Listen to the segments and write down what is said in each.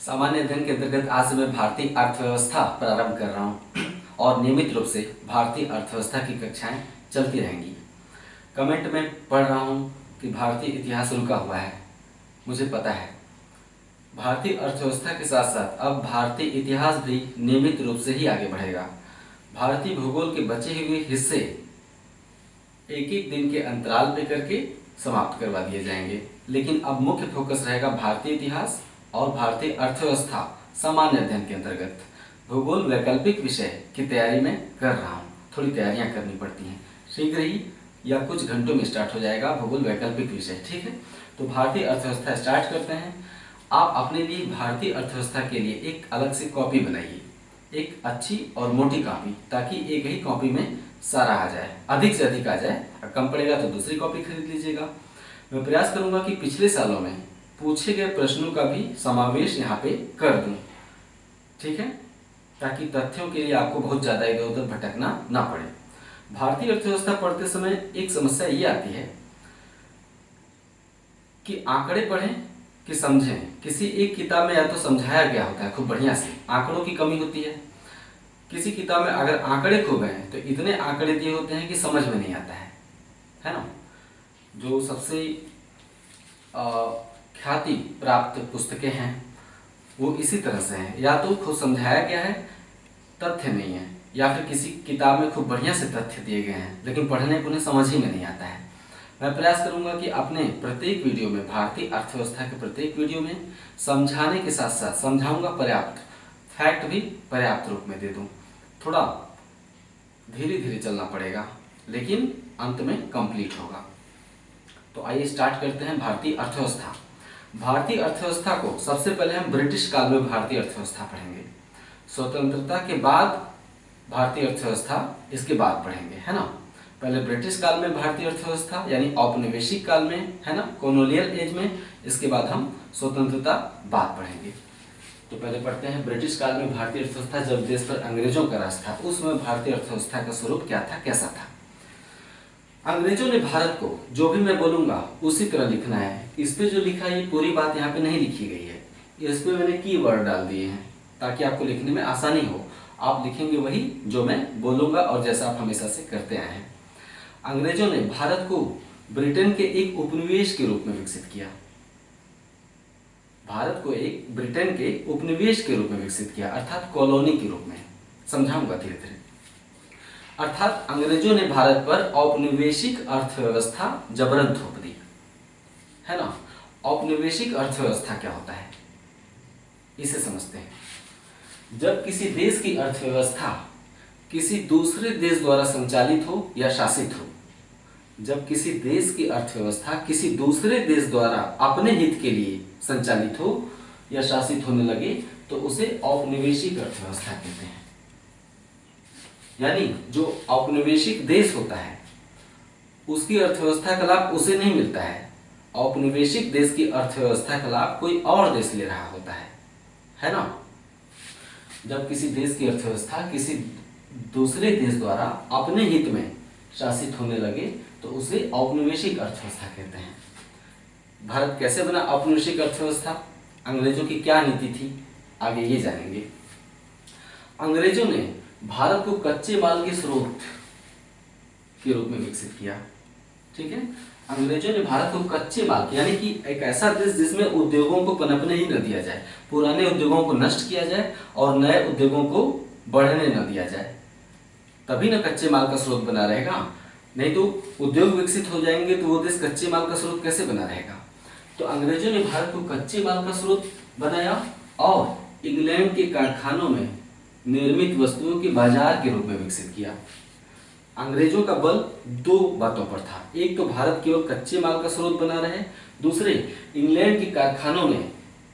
सामान्य अध्ययन के अंतर्गत आज से मैं भारतीय अर्थव्यवस्था प्रारंभ कर रहा हूँ और नियमित रूप से भारतीय अर्थव्यवस्था की कक्षाएं चलती रहेंगी। कमेंट में पढ़ रहा हूँ कि भारतीय इतिहास रुका हुआ है। मुझे पता है भारतीय अर्थव्यवस्था के साथ साथ अब भारतीय इतिहास भी नियमित रूप से ही आगे बढ़ेगा। भारतीय भूगोल के बचे हुए हिस्से एक एक दिन के अंतराल पे करके समाप्त करवा दिए जाएंगे, लेकिन अब मुख्य फोकस रहेगा भारतीय इतिहास और भारतीय अर्थव्यवस्था सामान्य अध्ययन के अंतर्गत। भूगोल वैकल्पिक विषय की तैयारी में कर रहा हूँ, थोड़ी तैयारियां करनी पड़ती हैं। शीघ्र ही या कुछ घंटों में स्टार्ट हो जाएगा भूगोल वैकल्पिक विषय, ठीक है। तो भारतीय अर्थव्यवस्था स्टार्ट करते हैं। आप अपने लिए भारतीय अर्थव्यवस्था के लिए एक अलग से कॉपी बनाइए, एक अच्छी और मोटी कॉपी, ताकि एक ही कॉपी में सारा आ जाए, अधिक से अधिक आ जाए। कम पड़ेगा तो दूसरी कॉपी खरीद लीजिएगा। मैं प्रयास करूंगा कि पिछले सालों में पूछे गए प्रश्नों का भी समावेश यहाँ पे कर दूं, ठीक है, ताकि तथ्यों के लिए आपको बहुत ज़्यादा इधर उधर भटकना ना पड़े। भारतीय अर्थव्यवस्था पढ़ते समय एक समस्या ये आती है कि आंकड़े पढ़ें कि समझें। किसी एक किताब में या तो समझाया गया होता है खूब बढ़िया से, आंकड़ों की कमी होती है। किसी किताब में अगर आंकड़े खूब हैं तो इतने आंकड़े दिए होते हैं कि समझ में नहीं आता है ना। जो सबसे ख्याति प्राप्त पुस्तकें हैं वो इसी तरह से हैं, या तो खूब समझाया गया है, तथ्य नहीं है, या फिर किसी किताब में खूब बढ़िया से तथ्य दिए गए हैं लेकिन पढ़ने को उन्हें समझ ही में नहीं आता है। मैं प्रयास करूंगा कि अपने प्रत्येक वीडियो में, भारतीय अर्थव्यवस्था के प्रत्येक वीडियो में समझाने के साथ साथ समझाऊंगा पर्याप्त, फैक्ट भी पर्याप्त रूप में दे दूं। थोड़ा धीरे धीरे चलना पड़ेगा लेकिन अंत में कंप्लीट होगा। तो आइए स्टार्ट करते हैं भारतीय अर्थव्यवस्था। भारतीय अर्थव्यवस्था को सबसे पहले हम ब्रिटिश काल में भारतीय अर्थव्यवस्था पढ़ेंगे। स्वतंत्रता के बाद भारतीय अर्थव्यवस्था इसके बाद पढ़ेंगे, है ना। पहले ब्रिटिश काल में भारतीय अर्थव्यवस्था यानी औपनिवेशिक काल में, है ना, कॉलोनियल एज में। इसके बाद हम स्वतंत्रता बाद पढ़ेंगे। तो पहले पढ़ते हैं ब्रिटिश काल में भारतीय अर्थव्यवस्था। जब देश पर अंग्रेजों का राज था उस समय भारतीय अर्थव्यवस्था का स्वरूप क्या था, कैसा था। अंग्रेजों ने भारत को, जो भी मैं बोलूंगा उसी तरह लिखना है। इस पे जो लिखा है ये पूरी बात यहाँ पे नहीं लिखी गई है, इस पे मैंने कीवर्ड डाल दिए हैं ताकि आपको लिखने में आसानी हो। आप लिखेंगे वही जो मैं बोलूंगा और जैसा आप हमेशा से करते आए हैं। अंग्रेजों ने भारत को ब्रिटेन के एक उपनिवेश के रूप में विकसित किया। भारत को एक ब्रिटेन के उपनिवेश के रूप में विकसित किया, अर्थात कॉलोनी के रूप में। समझाऊंगा धीरे धीरे। अर्थात अंग्रेजों ने भारत पर औपनिवेशिक अर्थव्यवस्था जबरन थोप दी, है ना। औपनिवेशिक अर्थव्यवस्था क्या होता है इसे समझते हैं। जब किसी देश की अर्थव्यवस्था किसी दूसरे देश द्वारा संचालित हो या शासित हो, जब किसी देश की अर्थव्यवस्था किसी दूसरे देश द्वारा अपने हित के लिए संचालित हो या शासित होने लगे तो उसे औपनिवेशिक अर्थव्यवस्था कहते हैं। यानी जो औपनिवेशिक देश होता है उसकी अर्थव्यवस्था का लाभ उसे नहीं मिलता है, औपनिवेशिक देश की अर्थव्यवस्था का लाभ कोई और देश ले रहा होता है ना। जब किसी देश की अर्थव्यवस्था किसी दूसरे देश द्वारा अपने हित में शासित होने लगे तो उसे औपनिवेशिक अर्थव्यवस्था कहते हैं। भारत कैसे बना औपनिवेशिक अर्थव्यवस्था, अंग्रेजों की क्या नीति थी, आगे ये जानेंगे। अंग्रेजों ने भारत को कच्चे माल के स्रोत के रूप में विकसित किया, ठीक है। अंग्रेजों ने भारत को कच्चे माल यानी कि एक ऐसा देश जिसमें उद्योगों को पनपने ही न दिया जाए, पुराने उद्योगों को नष्ट किया जाए और नए उद्योगों को बढ़ने न दिया जाए, तभी न कच्चे माल का स्रोत बना रहेगा। नहीं तो उद्योग विकसित हो जाएंगे तो वो देश कच्चे माल का स्रोत कैसे बना रहेगा। तो अंग्रेजों ने भारत को कच्चे माल का स्रोत बनाया और इंग्लैंड के कारखानों में निर्मित वस्तुओं के बाजार के रूप में विकसित किया। अंग्रेजों का बल दो बातों पर था, एक तो भारत केवल कच्चे माल का स्रोत बना रहे, दूसरे इंग्लैंड के कारखानों में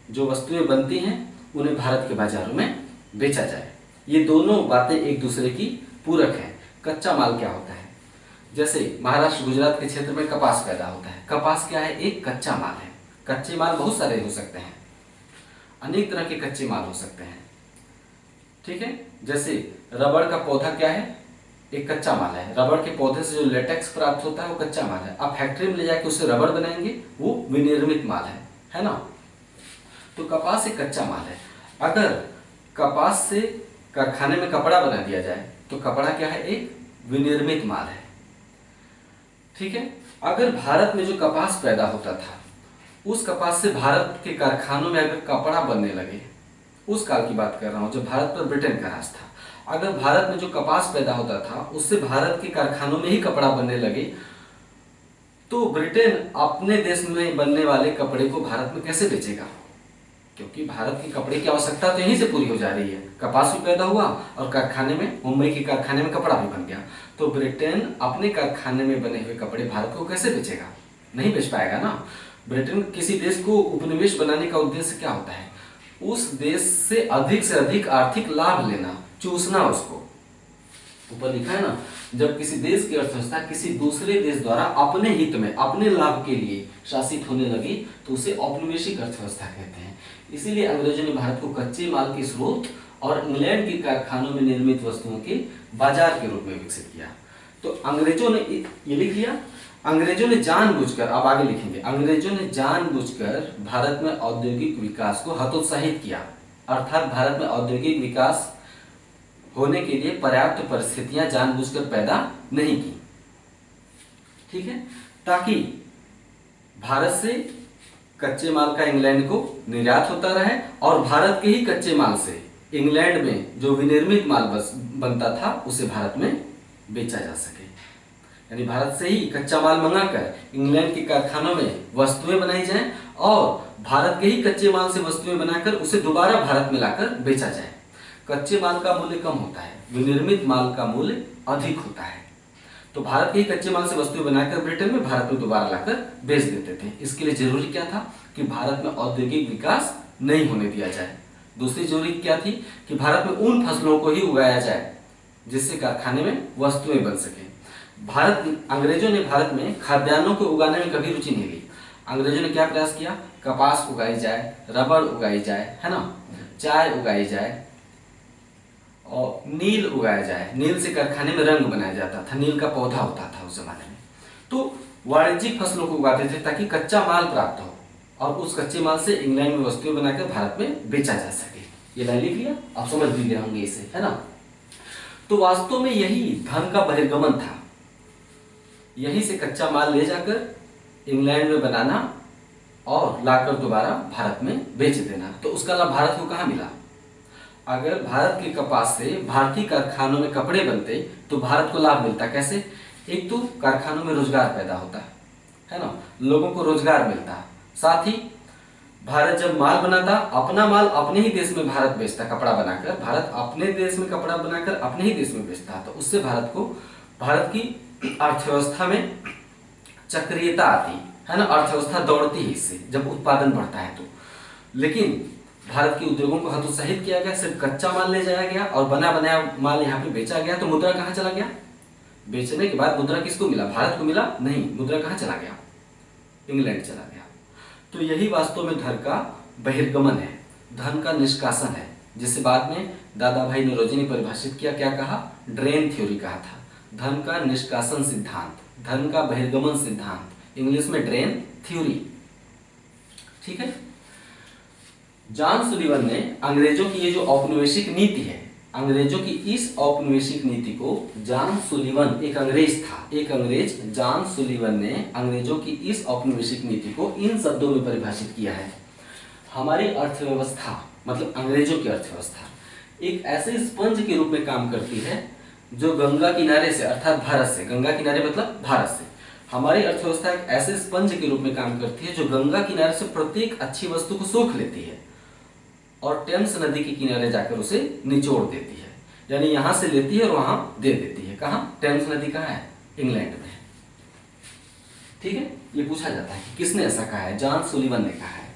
जो वस्तुएं बनती हैं उन्हें भारत के बाजारों में बेचा जाए। ये दोनों बातें एक दूसरे की पूरक हैं। कच्चा माल क्या होता है, जैसे महाराष्ट्र गुजरात के क्षेत्र में कपास पैदा होता है। कपास क्या है, एक कच्चा माल है। कच्चे माल बहुत सारे हो सकते हैं, अनेक तरह के कच्चे माल हो सकते हैं, ठीक है। जैसे रबड़ का पौधा क्या है, एक कच्चा माल है। रबड़ के पौधे से जो लेटेक्स प्राप्त होता है वो कच्चा माल है। आप फैक्ट्री में ले जाके उससे रबड़ बनाएंगे, वो विनिर्मित माल है ना। तो कपास एक कच्चा माल है। अगर कपास से कारखाने में कपड़ा बना दिया जाए तो कपड़ा क्या है, एक विनिर्मित माल है। ठीक है। अगर भारत में जो कपास पैदा होता था उस कपास से भारत के कारखानों में अगर कपड़ा बनने लगे, उस काल की बात कर रहा हूं जब भारत पर ब्रिटेन का राज था, अगर भारत में जो कपास पैदा होता था उससे भारत के कारखानों में ही कपड़ा बनने लगे, तो ब्रिटेन अपने देश में बनने वाले कपड़े को भारत में कैसे बेचेगा? क्योंकि भारत के कपड़े की आवश्यकता तो यहीं से पूरी हो जा रही है, कपास भी पैदा हुआ और कारखाने में, मुंबई के कारखाने में कपड़ा भी बन गया, तो ब्रिटेन अपने कारखाने में बने हुए कपड़े भारत को कैसे बेचेगा? नहीं बेच पाएगा ना। ब्रिटेन किसी देश को उपनिवेश बनाने का उद्देश्य क्या होता है? उस देश से अधिक आर्थिक लाभ लेना, चूसना उसको। ऊपर लिखा है ना, जब किसी देश की अर्थव्यवस्था किसी दूसरे देश द्वारा अपने हित में, अपने लाभ के लिए शासित होने लगी तो उसे औपनिवेशिक अर्थव्यवस्था कहते हैं। इसीलिए अंग्रेजों ने भारत को कच्चे माल के स्रोत और इंग्लैंड के कारखानों में निर्मित वस्तुओं के बाजार के रूप में विकसित किया। तो अंग्रेजों ने ये लिख लिया, अंग्रेजों ने जानबूझकर, अब आगे लिखेंगे, अंग्रेजों ने जानबूझकर भारत में औद्योगिक विकास को हतोत्साहित किया, अर्थात भारत में औद्योगिक विकास होने के लिए पर्याप्त परिस्थितियां जानबूझकर पैदा नहीं की। ठीक है, ताकि भारत से कच्चे माल का इंग्लैंड को निर्यात होता रहे और भारत के ही कच्चे माल से इंग्लैंड में जो विनिर्मित माल बनता था उसे भारत में बेचा जा सके। यानी भारत से ही कच्चा माल मंगाकर इंग्लैंड के कारखानों में वस्तुएं बनाई जाएं और भारत के ही कच्चे माल से वस्तुएं बनाकर उसे दोबारा भारत में लाकर बेचा जाए। कच्चे माल का मूल्य कम होता है, विनिर्मित माल का मूल्य अधिक होता है। तो भारत के ही कच्चे माल से वस्तुएं बनाकर ब्रिटेन में भारत में दोबारा लाकर बेच देते थे। इसके लिए जरूरी क्या था कि भारत में औद्योगिक विकास नहीं होने दिया जाए। दूसरी जरूरी क्या थी कि भारत में उन फसलों को ही उगाया जाए जिससे कारखाने में वस्तुएं बन सके। अंग्रेजों ने भारत में खाद्यान्नों को उगाने में कभी रुचि नहीं ली। अंग्रेजों ने क्या प्रयास किया? कपास उगाई जाए, रबड़ उगाई जाए, है ना, चाय उगाई जाए और नील उगाया जाए। नील से कारखाने में रंग बनाया जाता था, नील का पौधा होता था उस जमाने में। तो वाणिज्यिक फसलों को उगाते थे ताकि कच्चा माल प्राप्त हो और उस कच्चे माल से इंग्लैंड में वस्तुएं बनाकर भारत में बेचा जा सके। ये लाइन लिख लिया, आप समझ भी गए होंगे इसे, है ना। तो वास्तव में यही धन का बहिर्गमन था, यहीं से कच्चा माल ले जाकर इंग्लैंड में बनाना और लाकर दोबारा भारत में बेच देना। तो उसका लाभ भारत को कहाँ मिला? अगर भारत के कपास से भारतीय कारखानों में कपड़े बनते तो भारत को लाभ मिलता। कैसे? एक तो कारखानों में रोजगार पैदा होता है ना, लोगों को रोजगार मिलता। साथ ही भारत जब माल बनाता, अपना माल अपने ही देश में भारत बेचता, कपड़ा बनाकर भारत अपने देश में कपड़ा बनाकर अपने ही देश में बेचता, तो उससे भारत की अर्थव्यवस्था में चक्रियता आती है ना, अर्थव्यवस्था दौड़ती है इससे जब उत्पादन बढ़ता है तो। लेकिन भारत के उद्योगों को हतोत्साहित किया गया, सिर्फ कच्चा माल ले जाया गया और बना बनाया माल यहाँ पे बेचा गया, तो मुद्रा कहाँ चला गया? बेचने के बाद मुद्रा किसको मिला? भारत को मिला नहीं, मुद्रा कहाँ चला गया? इंग्लैंड चला गया। तो यही वास्तव में धन का बहिर्गमन है, धन का निष्कासन है, जिसे बाद में दादा भाई नौरोजी ने परिभाषित किया। क्या कहा? ड्रेन थ्योरी कहा था। धन का निष्कासन सिद्धांत, धन का बहिर्गमन सिद्धांत, इंग्लिश में ड्रेन थ्योरी। ठीक है। जॉन सुलिवन ने अंग्रेजों की ये जो औपनिवेशिक नीति है, अंग्रेजों की इस औपनिवेशिक नीति को जॉन सुलिवन, एक अंग्रेज था, एक अंग्रेज जॉन सुलिवन ने अंग्रेजों की इस औपनिवेशिक नीति को इन शब्दों में परिभाषित किया है। हमारी अर्थव्यवस्था, मतलब अंग्रेजों की अर्थव्यवस्था, एक ऐसे स्पंज के रूप में काम करती है जो गंगा किनारे से, अर्थात भारत से, गंगा किनारे मतलब भारत से, हमारी अर्थव्यवस्था एक ऐसे स्पंज के रूप में काम करती है जो गंगा किनारे से प्रत्येक अच्छी वस्तु को सोख लेती है और टेम्स नदी के किनारे जाकर उसे निचोड़ देती है। यानी यहां से लेती है और वहां दे देती है। कहां? टेम्स नदी कहां है? इंग्लैंड में। ठीक है, ये पूछा जाता है कि किसने ऐसा कहा है? जॉन सुलिवन ने कहा है।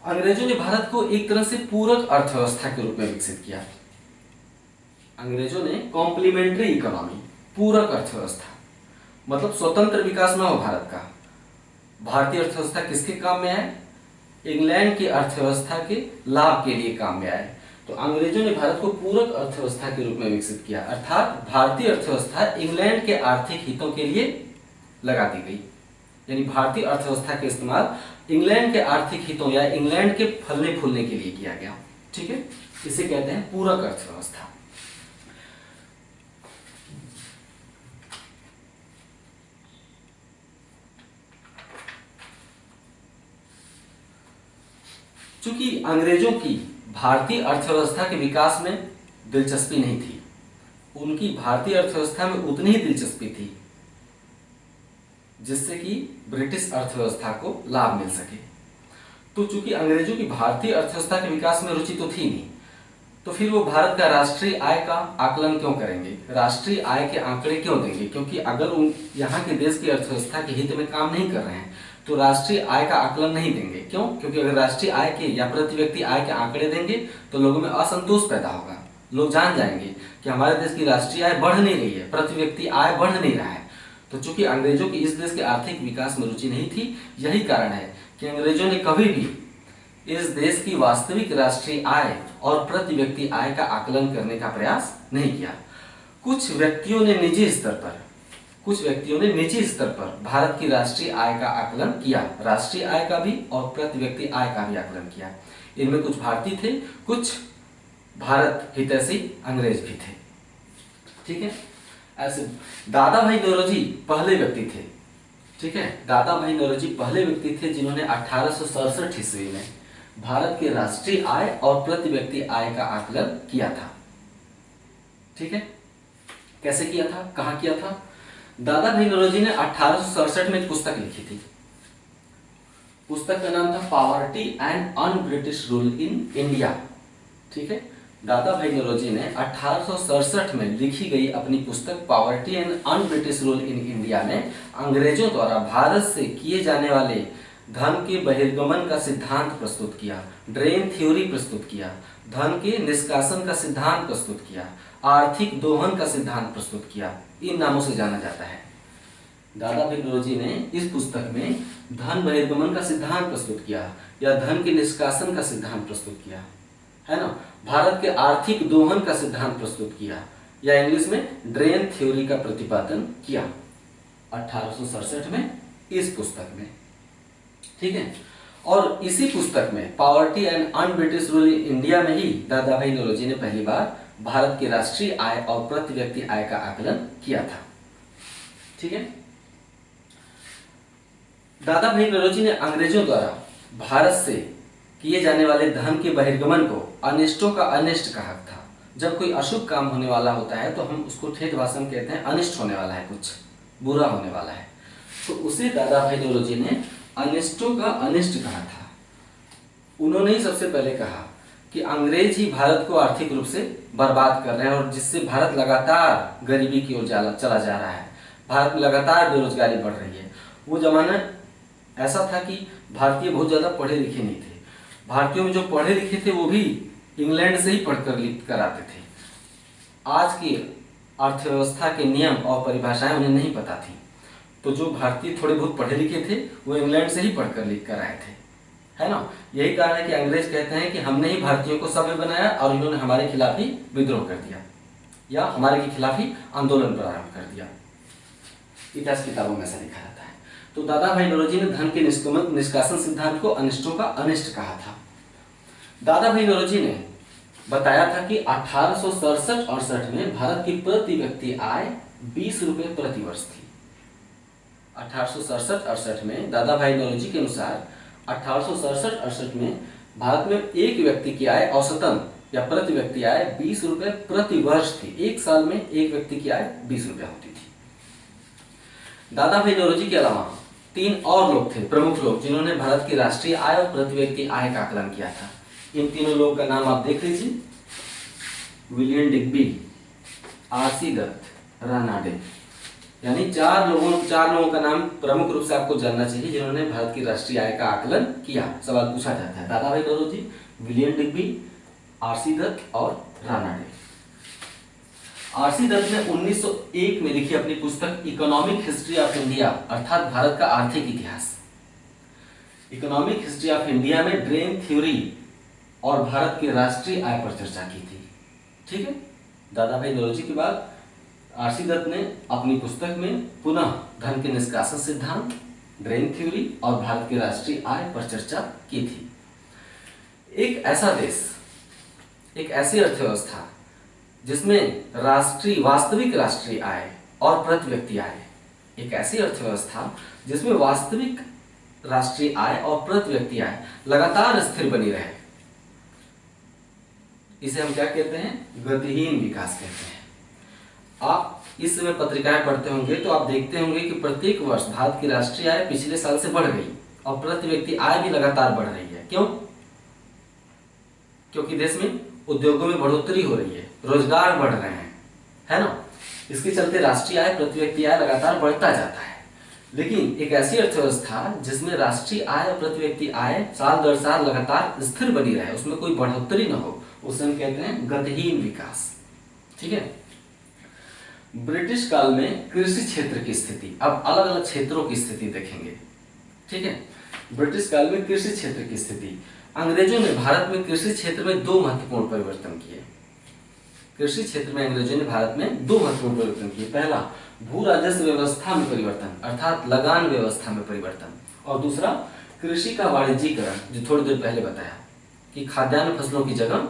अंग्रेजों ने भारत को एक तरह से पूरक अर्थव्यवस्था के रूप में विकसित किया। अंग्रेजों ने कॉम्प्लीमेंट्री इकोनॉमी, पूरक अर्थव्यवस्था, मतलब स्वतंत्र विकास न हो भारत का। भारतीय अर्थव्यवस्था किसके काम में आए? इंग्लैंड की अर्थव्यवस्था के लाभ के लिए काम में आए। तो अंग्रेजों ने भारत को पूरक अर्थव्यवस्था के रूप में विकसित किया, अर्थात भारतीय अर्थव्यवस्था इंग्लैंड के आर्थिक हितों के लिए लगा दी गई। यानी भारतीय अर्थव्यवस्था के इस्तेमाल इंग्लैंड के आर्थिक हितों या इंग्लैंड के फलने फूलने के लिए किया गया। ठीक है, इसे कहते हैं पूरक अर्थव्यवस्था। चूंकि अंग्रेजों की भारतीय अर्थव्यवस्था के विकास में दिलचस्पी नहीं थी, उनकी भारतीय अर्थव्यवस्था में उतनी ही दिलचस्पी थी जिससे कि ब्रिटिश अर्थव्यवस्था को लाभ मिल सके। तो चूंकि अंग्रेजों की भारतीय अर्थव्यवस्था के विकास में रुचि तो थी नहीं, तो फिर वो भारत का राष्ट्रीय आय का आकलन क्यों करेंगे, राष्ट्रीय आय के आंकड़े क्यों देंगे? क्योंकि अगर उन यहाँ के देश की अर्थव्यवस्था के हित में काम नहीं कर रहे हैं तो राष्ट्रीय आय का आकलन नहीं देंगे। क्यों? क्योंकि अगर राष्ट्रीय आय के या प्रति व्यक्ति आय के आंकड़े देंगे तो लोगों में असंतोष पैदा होगा। लोग जान जाएंगे कि हमारे देश की राष्ट्रीय आय बढ़ नहीं रही है, प्रति व्यक्ति आय बढ़ नहीं रहा है। तो चूंकि अंग्रेजों की इस देश के आर्थिक विकास में रुचि नहीं थी, यही कारण है कि अंग्रेजों ने कभी भी इस देश की वास्तविक राष्ट्रीय आय और प्रति व्यक्ति आय का आकलन करने का प्रयास नहीं किया। कुछ व्यक्तियों ने निजी स्तर पर भारत की राष्ट्रीय आय का आकलन किया, राष्ट्रीय आय का भी और प्रति व्यक्ति आय का भी आकलन किया। इनमें कुछ भारतीय थे, कुछ भारत हितैषी अंग्रेज भी थे। ठीक है, ऐसे दादा भाई नौरोजी पहले व्यक्ति थे। ठीक है, दादा भाई नौरोजी पहले व्यक्ति थे जिन्होंने 1867 ईस्वी में भारत के राष्ट्रीय आय और प्रति व्यक्ति आय का आकलन किया था। ठीक है, कैसे किया था, कहां किया था? दादा भाई नौरोजी ने 1867 में एक पुस्तक लिखी थी। पुस्तक का नाम था poverty and un British rule in India. ठीक है, दादा भाई नौरोजी ने 1867 में लिखी गई अपनी पुस्तक poverty and un British rule in India में अंग्रेजों द्वारा भारत से किए जाने वाले धन के बहिर्गमन का सिद्धांत प्रस्तुत किया, ड्रेन थ्योरी प्रस्तुत किया, धन के निष्कासन का सिद्धांत प्रस्तुत किया, आर्थिक दोहन का सिद्धांत प्रस्तुत किया। इन नामों से जाना जाता है। दादा भाई नौरोजी ने इस पुस्तक में धन बहिर्गमन का सिद्धांत प्रस्तुत किया या धन के निष्कासन का सिद्धांत प्रस्तुत किया, है ना, भारत के आर्थिक दोहन का सिद्धांत प्रस्तुत किया या इंग्लिश में ड्रेन थ्योरी का प्रतिपादन किया 1867 में इस पुस्तक में। ठीक है, और इसी पुस्तक में poverty and un British rule in India में ही दादा भाई नौरोजी ने पहली बार भारत की राष्ट्रीय आय और प्रति व्यक्ति आय का आकलन किया था। ठीक है, दादा भाई नौरोजी ने अंग्रेजों द्वारा भारत से किए जाने वाले धन के बहिर्गमन को अनिष्टों का अनिष्ट कहा था। जब कोई अशुभ काम होने वाला होता है तो हम उसको ठेठ भाषा में कहते हैं अनिष्ट होने वाला है, कुछ बुरा होने वाला है, तो उसे दादा भाई नौरोजी ने अनिष्टों का अनिष्ट कहा था। उन्होंने ही सबसे पहले कहा कि अंग्रेज ही भारत को आर्थिक रूप से बर्बाद कर रहे हैं और जिससे भारत लगातार गरीबी की ओर चला जा रहा है, भारत में लगातार बेरोजगारी बढ़ रही है। वो जमाना ऐसा था कि भारतीय बहुत ज़्यादा पढ़े लिखे नहीं थे। भारतीयों में जो पढ़े लिखे थे वो भी इंग्लैंड से ही पढ़कर लिख कर आते थे। आज की अर्थव्यवस्था के नियम और परिभाषाएं उन्हें नहीं पता थी, तो जो भारतीय थोड़े बहुत पढ़े लिखे थे वो इंग्लैंड से ही पढ़कर लिख कर आए थे, है ना। यही कारण है कि अंग्रेज कहते हैं कि हमने ही भारतीयों को सभ्य बनाया और इन्होंने हमारे खिलाफ ही विद्रोह कर दिया या हमारे के खिलाफ ही आंदोलन प्रारंभ कर दिया। इतिहास किताबों में ऐसा लिखा जाता है। तो दादा भाई नौरोजी ने धन के निष्कासन सिद्धांत को अनिष्टों का अनिष्ट कहा था। दादा भाई नौरोजी ने बताया था कि 1867-68 में भारत की प्रति व्यक्ति आय 20 रुपए प्रति वर्ष थी। 1867-68 में दादा भाई नौरोजी के अनुसार 1867-68 में भारत में एक व्यक्ति की आय औसतन या प्रति व्यक्ति आय 20 रुपए प्रति वर्ष थी। एक साल में एक व्यक्ति की आय 20 रुपए होती थी। दादा भाई नौरोजी के अलावा 3 और लोग थे, प्रमुख लोग, जिन्होंने भारत की राष्ट्रीय आय और प्रति व्यक्ति आय का आकलन किया था। इन तीनों लोगों का नाम आप देख लीजिए, William Digby, RC Dutt, Ranade, यानी 4 लोगों का नाम प्रमुख रूप से आपको जानना चाहिए जिन्होंने भारत की राष्ट्रीय आय का आकलन किया। सवाल पूछा जाता है, Dadabhai Naoroji, William Digby, RC Dutt और रानाडे। आरसी दत्त ने 1901 में लिखी अपनी पुस्तक इकोनॉमिक हिस्ट्री ऑफ इंडिया, अर्थात भारत का आर्थिक इतिहास। इकोनॉमिक हिस्ट्री ऑफ इंडिया में ड्रेन थ्योरी और भारत की राष्ट्रीय आय पर चर्चा की थी। ठीक है, दादा भाई नौरोजी के बाद आरसी दत्त ने अपनी पुस्तक में पुनः धन के निष्कासन सिद्धांत, ड्रेन थ्योरी और भारत की राष्ट्रीय आय पर चर्चा की थी। एक ऐसा देश, एक ऐसी अर्थव्यवस्था जिसमें वास्तविक राष्ट्रीय आय और प्रति व्यक्ति आय, एक ऐसी अर्थव्यवस्था जिसमें वास्तविक राष्ट्रीय आय और प्रति व्यक्ति आय लगातार स्थिर बनी रहे, इसे हम क्या कहते हैं? गतिहीन विकास कहते हैं। आप इस समय पत्रिकाएं पढ़ते होंगे तो आप देखते होंगे कि प्रत्येक वर्ष भारत की राष्ट्रीय आय पिछले साल से बढ़ गई और प्रति व्यक्ति आय भी लगातार बढ़ रही है। क्यों? क्योंकि देश में उद्योगों में बढ़ोतरी हो रही है, रोजगार बढ़ रहे हैं, है ना। इसके चलते राष्ट्रीय आय, प्रति व्यक्ति आय लगातार बढ़ता जाता है। लेकिन एक ऐसी अर्थव्यवस्था जिसमें राष्ट्रीय आय और प्रति व्यक्ति आय साल दर साल लगातार स्थिर बनी रहे, उसमें कोई बढ़ोतरी न हो, उसे हम कहते हैं गतिहीन विकास। ठीक है। ब्रिटिश काल में कृषि क्षेत्र की स्थिति, अब अलग अलग क्षेत्रों की स्थिति देखेंगे। ठीक है। ब्रिटिश काल में कृषि क्षेत्र की स्थिति, अंग्रेजों ने भारत में कृषि क्षेत्र में दो महत्वपूर्ण परिवर्तन किए। कृषि क्षेत्र में अंग्रेजों ने भारत में दो महत्वपूर्ण परिवर्तन किए। पहला, भू राजस्व व्यवस्था में परिवर्तन, अर्थात लगान व्यवस्था में परिवर्तन, और दूसरा कृषि का वाणिज्यीकरण, जो थोड़ी देर पहले बताया कि खाद्यान्न फसलों की जगह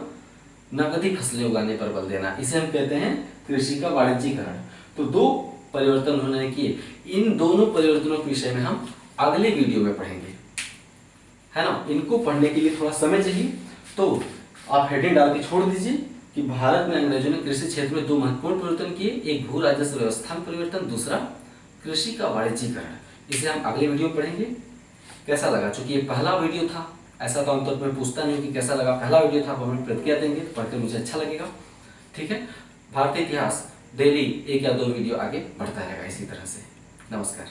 नकदी फसलें उगाने पर बल देना, इसे हम कहते हैं कृषि का वाणिज्यीकरण। तो दो परिवर्तन उन्होंने किए। इन दोनों परिवर्तनों के विषय में हम अगले वीडियो में पढ़ेंगे, है ना। इनको पढ़ने के लिए थोड़ा समय चाहिए, तो आप हेडिंग डाल के छोड़ दीजिए कि भारत में अंग्रेजों ने कृषि क्षेत्र में दो महत्वपूर्ण परिवर्तन किए, एक भू राजस्व व्यवस्था में परिवर्तन, दूसरा कृषि का वाणिज्यीकरण। इसे हम अगले वीडियो में पढ़ेंगे। कैसा लगा? चूंकि ये पहला वीडियो था, ऐसा तो आमतौर पर पूछता नहीं कि कैसा लगा, पहला वीडियो था, आप हमें प्रतिक्रिया देंगे, पढ़कर मुझे अच्छा लगेगा। ठीक है। भारतीय इतिहास डेली एक या दो वीडियो आगे बढ़ता रहेगा इसी तरह से। नमस्कार।